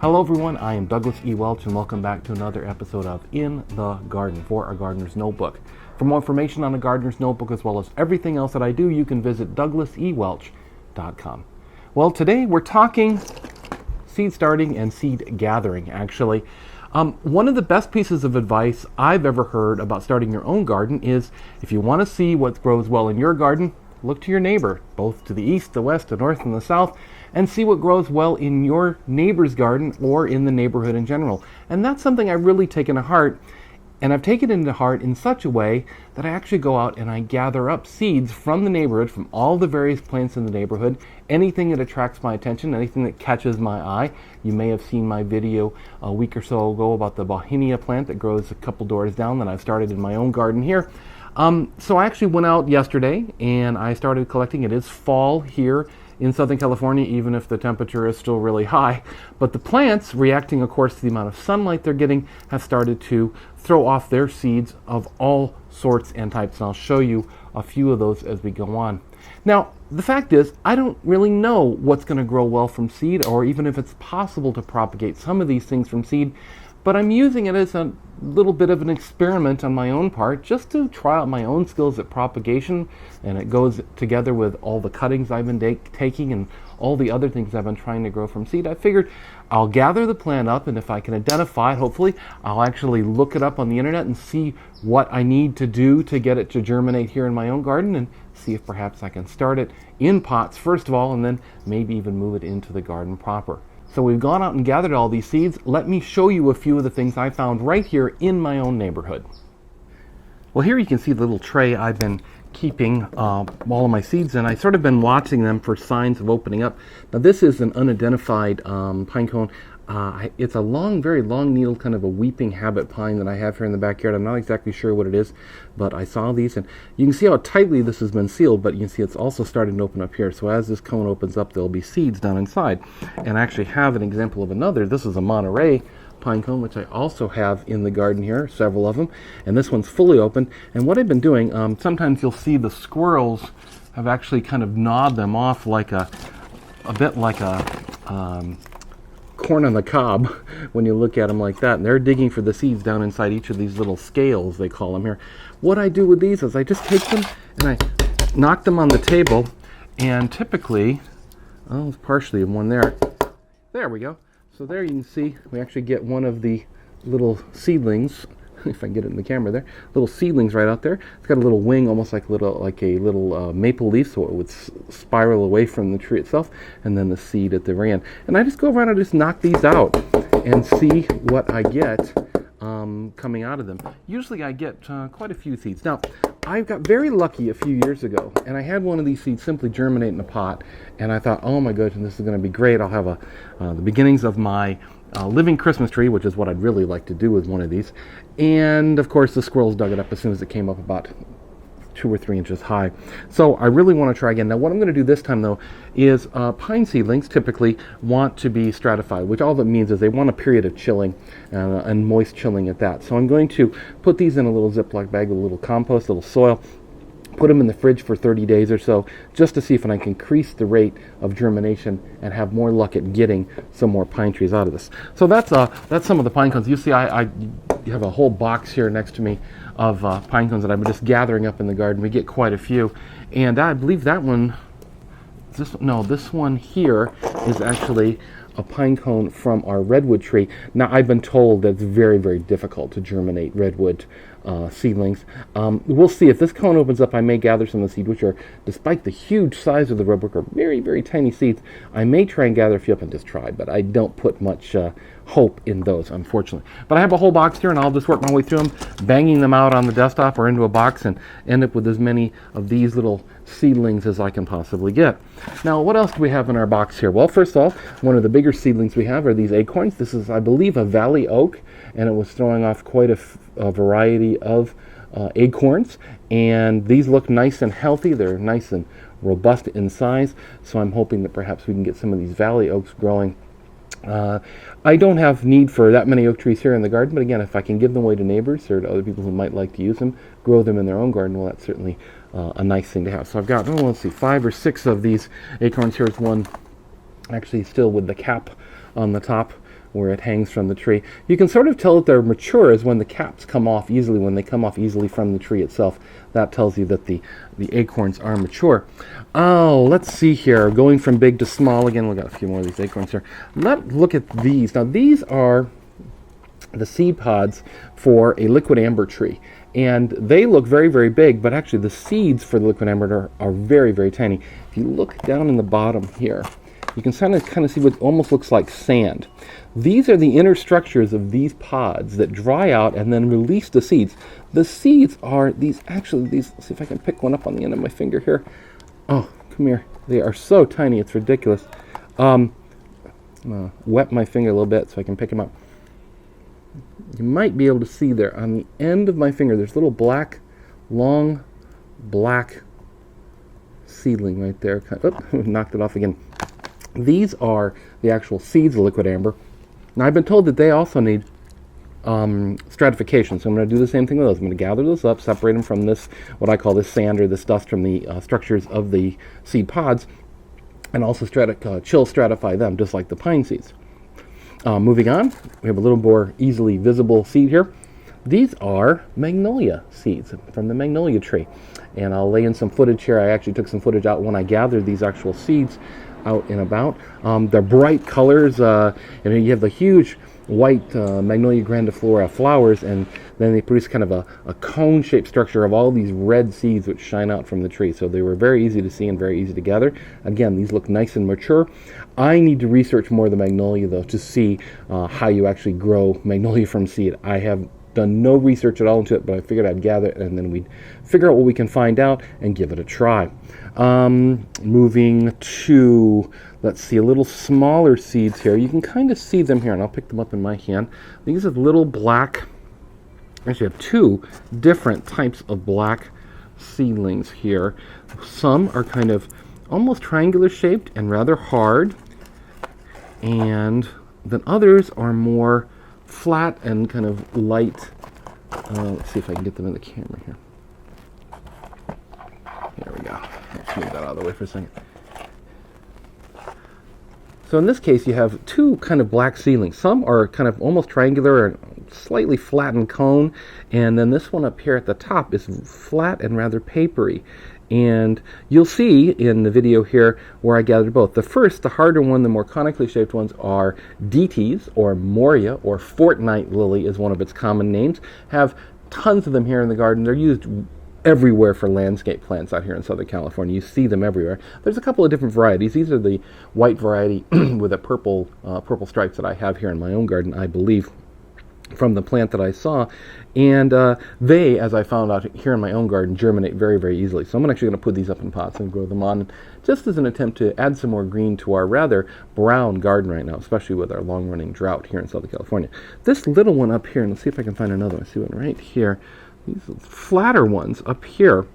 Hello everyone, I am Douglas E. Welch and welcome back to another episode of In the Garden for A Gardener's Notebook. For more information on A Gardener's Notebook as well as everything else that I do, you can visit douglasewelch.com. Well, today we're talking seed starting and seed gathering, actually. One of the best pieces of advice I've ever heard about starting your own garden is if you want to see what grows well in your garden, look to your neighbor, both to the east, the west, the north, and the south, and see what grows well in your neighbor's garden or in the neighborhood in general. And that's something I've really taken to heart, and I've taken it into heart in such a way that I actually go out and I gather up seeds from the neighborhood, from all the various plants in the neighborhood, anything that attracts my attention, anything that catches my eye. You may have seen my video a week or so ago about the Bauhinia plant that grows a couple doors down that I've started in my own garden here. So I actually went out yesterday and I started collecting. It is fall here in Southern California, even if the temperature is still really high. But the plants, reacting of course to the amount of sunlight they're getting, have started to throw off their seeds of all sorts and types. And I'll show you a few of those as we go on. Now, the fact is, I don't really know what's going to grow well from seed, or even if it's possible to propagate some of these things from seed. But I'm using it as a little bit of an experiment on my own part, just to try out my own skills at propagation, and it goes together with all the cuttings I've been taking and all the other things I've been trying to grow from seed. I figured I'll gather the plant up, and if I can identify it, hopefully I'll actually look it up on the internet and see what I need to do to get it to germinate here in my own garden, and see if perhaps I can start it in pots first of all, and then maybe even move it into the garden proper. So we've gone out and gathered all these seeds. Let me show you a few of the things I found right here in my own neighborhood. Well, here you can see the little tray I've been keeping all of my seeds in. I've sort of been watching them for signs of opening up. Now this is an unidentified pine cone. It's a long, very long needle, kind of a weeping habit pine that I have here in the backyard. I'm not exactly sure what it is, but I saw these, and you can see how tightly this has been sealed, but you can see it's also starting to open up here. So as this cone opens up, there'll be seeds down inside. And I actually have an example of another. This is a Monterey pine cone, which I also have in the garden here, several of them, and this one's fully open. And what I've been doing, sometimes you'll see the squirrels have actually kind of gnawed them off like a bit like a corn on the cob when you look at them like that, and they're digging for the seeds down inside each of these little scales, they call them here. What I do with these is I just take them and I knock them on the table, and typically, oh, it's partially in one there. There we go. So there you can see we actually get one of the little seedlings, if I can get it in the camera there, little seedlings right out there. It's got a little wing, almost like a little maple leaf, so it would spiral away from the tree itself, and then the seed at the very end. And I just go around and just knock these out and see what I get coming out of them. Usually I get quite a few seeds. Now, I got very lucky a few years ago, and I had one of these seeds simply germinate in a pot, and I thought, oh my goodness, this is going to be great. I'll have the beginnings of my living Christmas tree, which is what I'd really like to do with one of these. And of course the squirrels dug it up as soon as it came up about 2 or 3 inches high. So I really want to try again. Now what I'm going to do this time though is pine seedlings typically want to be stratified, which all that means is they want a period of chilling and moist chilling at that. So I'm going to put these in a little Ziploc bag with a little compost, a little soil, put them in the fridge for 30 days or so, just to see if I can increase the rate of germination and have more luck at getting some more pine trees out of this. So that's some of the pine cones. You see I have a whole box here next to me of pine cones that I've been just gathering up in the garden. We get quite a few, and I believe that one, this one here is actually a pine cone from our redwood tree. Now I've been told that it's very, very difficult to germinate redwood seedlings. We'll see. If this cone opens up, I may gather some of the seeds, which are, despite the huge size of the redwood, are very, very tiny seeds. I may try and gather a few up and just try, but I don't put much hope in those, unfortunately. But I have a whole box here, and I'll just work my way through them, banging them out on the desktop or into a box, and end up with as many of these little seedlings as I can possibly get. Now, what else do we have in our box here? Well, first off, one of the bigger seedlings we have are these acorns. This is, I believe, a valley oak, and it was throwing off quite a variety of acorns, and these look nice and healthy. They're nice and robust in size, so I'm hoping that perhaps we can get some of these valley oaks growing. I don't have need for that many oak trees here in the garden, but again, if I can give them away to neighbors or to other people who might like to use them, grow them in their own garden, well, that's certainly a nice thing to have. So I've got, let's see, 5 or 6 of these acorns. Here's one actually still with the cap on the top, where it hangs from the tree. You can sort of tell that they're mature is when the caps come off easily, when they come off easily from the tree itself. That tells you that the acorns are mature. Oh, let's see here. Going from big to small again. We've got a few more of these acorns here. Let's look at these. Now, these are the seed pods for a liquid amber tree. And they look very, very big, but actually the seeds for the liquid amber are very, very tiny. If you look down in the bottom here, you can kind of see what almost looks like sand. These are the inner structures of these pods that dry out and then release the seeds. The seeds are these, let's see if I can pick one up on the end of my finger here. Oh, come here. They are so tiny, it's ridiculous. I'm going to wet my finger a little bit so I can pick them up. You might be able to see there on the end of my finger, there's a little black, long black seedling right there. Knocked it off again. These are the actual seeds of liquid amber. Now I've been told that they also need stratification, so I'm going to do the same thing with those. I'm going to gather those up, separate them from this, what I call this sand or this dust from the structures of the seed pods, and also chill stratify them, just like the pine seeds. Moving on, we have a little more easily visible seed here. These are magnolia seeds from the magnolia tree. And I'll lay in some footage here. I actually took some footage out when I gathered these actual seeds out and about. They're bright colors. And you have the huge white magnolia grandiflora flowers, and then they produce kind of a cone-shaped structure of all these red seeds which shine out from the tree. So they were very easy to see and very easy to gather. Again, these look nice and mature. I need to research more of the magnolia, though, to see how you actually grow magnolia from seed. I have done no research at all into it, but I figured I'd gather it, and then we'd figure out what we can find out and give it a try. Moving to, let's see, a little smaller seeds here. You can kind of see them here, and I'll pick them up in my hand. These are little black, actually I have two different types of black seedlings here. Some are kind of almost triangular shaped and rather hard, and then others are more flat and kind of light. Let's see if I can get them in the camera here. There we go. Let's move that out of the way for a second. So in this case, you have two kind of black seedlings. Some are kind of almost triangular and slightly flattened cone, and then this one up here at the top is flat and rather papery. And you'll see in the video here where I gathered both. The first, the harder one, the more conically shaped ones are DTs, or Moria, or Fortnight Lily is one of its common names. Have tons of them here in the garden. They're used everywhere for landscape plants out here in Southern California. You see them everywhere. There's a couple of different varieties. These are the white variety with a purple stripes that I have here in my own garden, I believe, from the plant that I saw. And they, as I found out here in my own garden, germinate very, very easily. So I'm actually going to put these up in pots and grow them on, just as an attempt to add some more green to our rather brown garden right now, especially with our long-running drought here in Southern California. This little one up here, and let's see if I can find another one. I see one right here. These flatter ones up here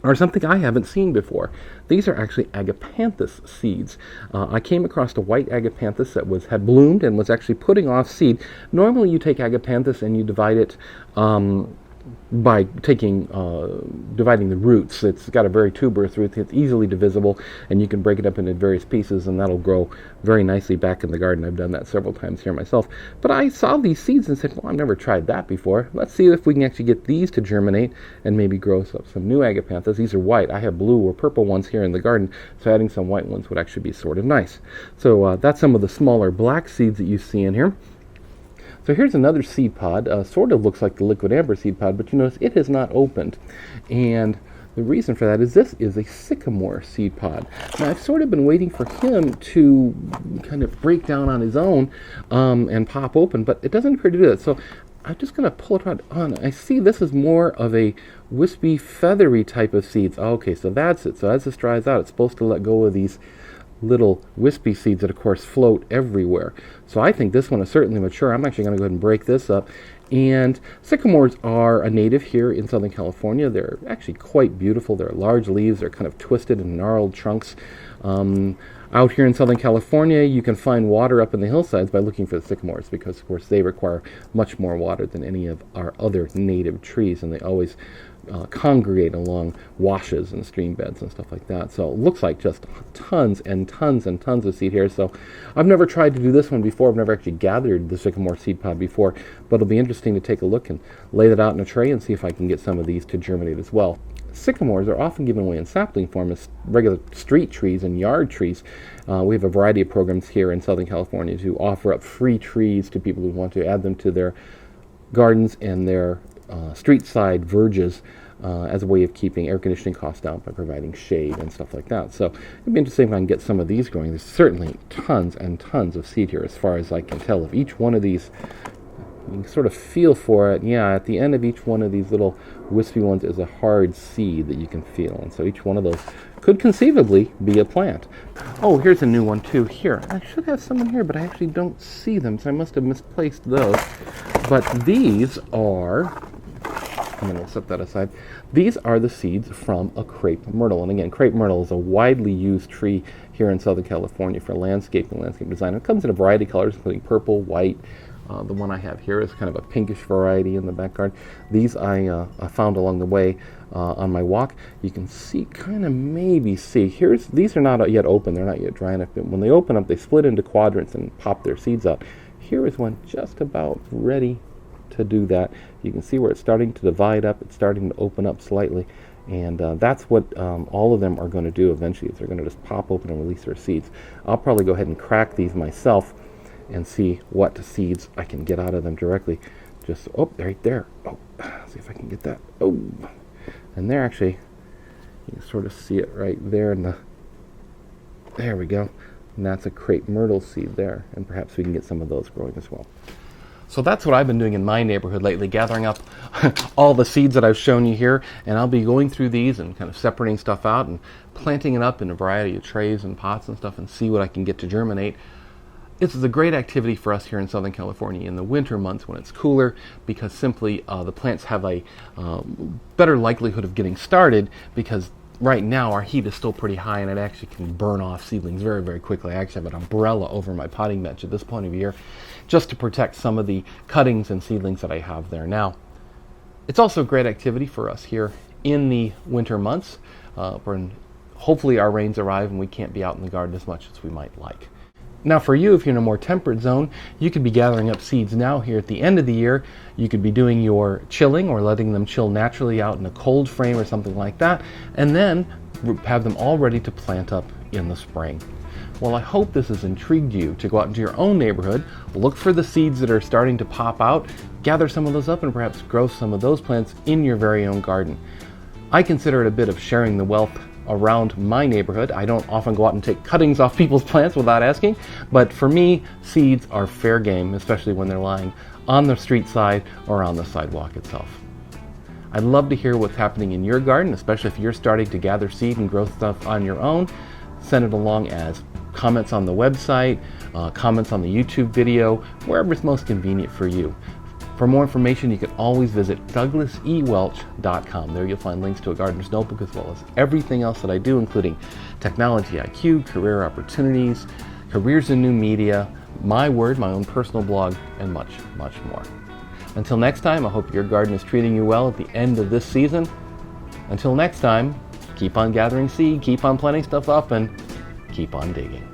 are something I haven't seen before. These are actually agapanthus seeds. I came across a white agapanthus that had bloomed and was actually putting off seed. Normally you take agapanthus and you divide it by dividing the roots. It's got a very tuberous root. It's easily divisible, and you can break it up into various pieces, and that'll grow very nicely back in the garden. I've done that several times here myself. But I saw these seeds and said, well, I've never tried that before. Let's see if we can actually get these to germinate and maybe grow some new agapanthus. These are white. I have blue or purple ones here in the garden, so adding some white ones would actually be sort of nice. So that's some of the smaller black seeds that you see in here. So here's another seed pod, sort of looks like the liquid amber seed pod, but you notice it has not opened. And the reason for that is this is a sycamore seed pod. Now I've sort of been waiting for him to kind of break down on his own and pop open, but it doesn't appear to do that. So I'm just going to pull it right on. I see this is more of a wispy, feathery type of seeds. Okay, so that's it. So as this dries out, it's supposed to let go of these little wispy seeds that of course float everywhere. So I think this one is certainly mature. I'm actually going to go ahead and break this up. And sycamores are a native here in Southern California. They're actually quite beautiful. They're large leaves. They're kind of twisted and gnarled trunks. Out here in Southern California, you can find water up in the hillsides by looking for the sycamores, because of course they require much more water than any of our other native trees, and they always congregate along washes and stream beds and stuff like that. So it looks like just tons and tons and tons of seed here. So I've never tried to do this one before. I've never actually gathered the sycamore seed pod before, but it'll be interesting to take a look and lay that out in a tray and see if I can get some of these to germinate as well. Sycamores are often given away in sapling form as regular street trees and yard trees. We have a variety of programs here in Southern California to offer up free trees to people who want to add them to their gardens and their street side verges as a way of keeping air conditioning costs down by providing shade and stuff like that. So it'd be interesting if I can get some of these growing. There's certainly tons and tons of seed here as far as I can tell. Of each one of these, you can sort of feel for it. Yeah, at the end of each one of these little wispy ones is a hard seed that you can feel. And so each one of those could conceivably be a plant. Oh, here's a new one too. Here, I should have some in here, but I actually don't see them, so I must have misplaced those. But these are, I'm going to set that aside. These are the seeds from a crepe myrtle. And again, crepe myrtle is a widely used tree here in Southern California for landscape and landscape design. It comes in a variety of colors, including purple, white. The one I have here is kind of a pinkish variety in the back garden. These I found along the way on my walk. You can see, kind of maybe see, these are not yet open. They're not yet dry enough. But when they open up, they split into quadrants and pop their seeds out. Here is one just about ready to do that. You can see where it's starting to divide up. It's starting to open up slightly. And that's what all of them are going to do eventually. Is they're going to just pop open and release their seeds. I'll probably go ahead and crack these myself and see what seeds I can get out of them directly. Just, oh, right there. Oh, see if I can get that. Oh, and there actually, you can sort of see it right there in the, there we go. And that's a crepe myrtle seed there. And perhaps we can get some of those growing as well. So that's what I've been doing in my neighborhood lately, gathering up all the seeds that I've shown you here, and I'll be going through these and kind of separating stuff out and planting it up in a variety of trays and pots and stuff and see what I can get to germinate. This is a great activity for us here in Southern California in the winter months when it's cooler, because simply the plants have a better likelihood of getting started, because right now our heat is still pretty high and it actually can burn off seedlings very, very quickly. I actually have an umbrella over my potting bench at this point of year just to protect some of the cuttings and seedlings that I have there now. It's also a great activity for us here in the winter months when hopefully our rains arrive and we can't be out in the garden as much as we might like. Now for you, if you're in a more temperate zone, you could be gathering up seeds now here at the end of the year. You could be doing your chilling or letting them chill naturally out in a cold frame or something like that, and then have them all ready to plant up in the spring. Well, I hope this has intrigued you to go out into your own neighborhood, look for the seeds that are starting to pop out, gather some of those up, and perhaps grow some of those plants in your very own garden. I consider it a bit of sharing the wealth around my neighborhood. I don't often go out and take cuttings off people's plants without asking, but for me, seeds are fair game, especially when they're lying on the street side or on the sidewalk itself. I'd love to hear what's happening in your garden, especially if you're starting to gather seed and grow stuff on your own. Send it along as comments on the website, comments on the YouTube video, wherever it's most convenient for you. For more information, you can always visit douglasewelch.com. There you'll find links to a gardener's notebook as well as everything else that I do, including Technology IQ, career opportunities, careers in new media, my word, my own personal blog, and much, much more. Until next time, I hope your garden is treating you well at the end of this season. Until next time, keep on gathering seed, keep on planting stuff up, and keep on digging.